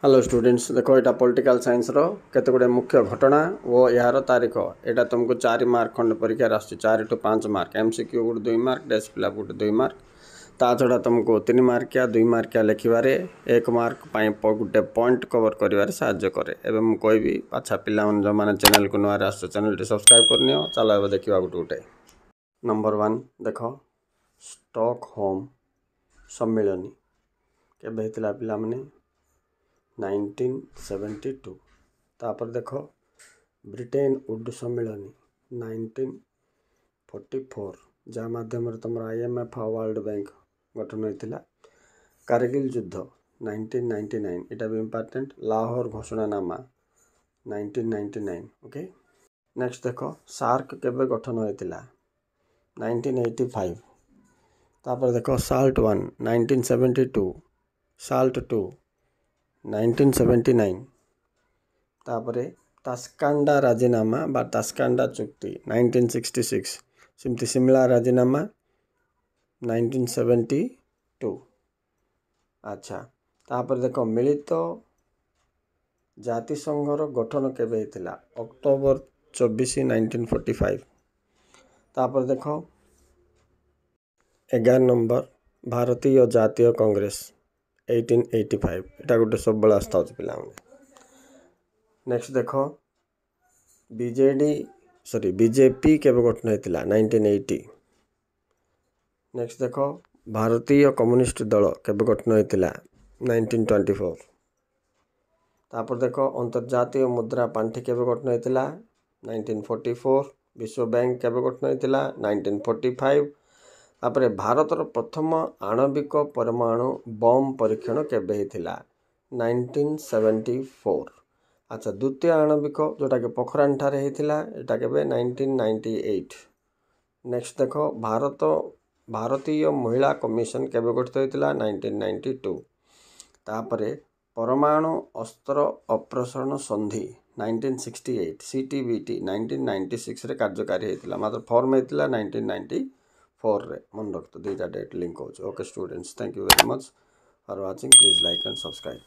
Hello students देखो यहाँ political science रो केते गुडे मुख्य घटना और यार तारीख यहाँ तुमको 4 मार्क खंड परीक्षा आस 4 टू 5 मार्क एमसीक्यू गोटे 2 मार्क डेस्क फिलअप गोटे 2 मार्क ता छड़ा तुमको 3 मार्किया 2 मार्किया लिखिबारे 1 मार्क गोटे पॉइंट कवर करिवारे साहाय्य करे एबे मु कहबी अच्छा पिला मन जो माने चैनल को नया आस चैनल टी सब्सक्राइब करनियो चलो एबे देखिबा गोटे नंबर 1 देखो स्टॉकहोम सम्मेलन केबे हेतिला पिला माने 1972 तापर देखो ब्रिटेन वुड सम्मेलन 1944 जहाँ माध्यम तुम IMF वर्ल्ड बैंक गठन होता कारगिल युद्ध 1999 इटा भी इम्पोर्टेंट लाहौर घोषणानामा 1999 ओके नेक्स्ट देखो सार्क केबे गठन होता 1985 तापर देखो साल्ट 1 1972 साल्ट 2 1979 तापरे तास्कांडा राजीनामा बा तास्कांडा चुक्ति 1966 सिमती सिमला राजीनामा 1972 अच्छा तापर देखो मिलित जातिसंघर गठन केबे हेतिला अक्टोबर 24 1945 तापर देखो 11 नंबर भारतीय जातीय कांग्रेस 1885 इटा गोटे सब बड़ा आस्था होची पिला नेक्स्ट देखो बीजेपी केबे गठन हेतिला 1980 नेक्स्ट देखो भारतीय कम्युनिस्ट दल केबे गठन हेतिला 1924 तापर देखो अंतर्जातीय मुद्रा पांठी केबे गठन हेतिला 1944 विश्व बैंक केबे गठन हेतिला 1945 तापरे भारतर प्रथम आणविक परमाणु बम परीक्षण केबे हेतिला 1974 अच्छा द्वितीय आणविक जोटा के पोखरान ठारे हेतिला एटा केबे 1998 नेक्स्ट देखो भारतीय महिला कमिशन केबे गठित हेतिला 1992 तापरे परमाणु अस्त्र अप्रसारण संधि 1968 CTBT 1996 रे कार्यकारी हेतिला मात्र फॉर्म हेतिला 1994 रे मन रखतो दुईटा डेट लिंक हो okay students thank you very much for watching please like and subscribe.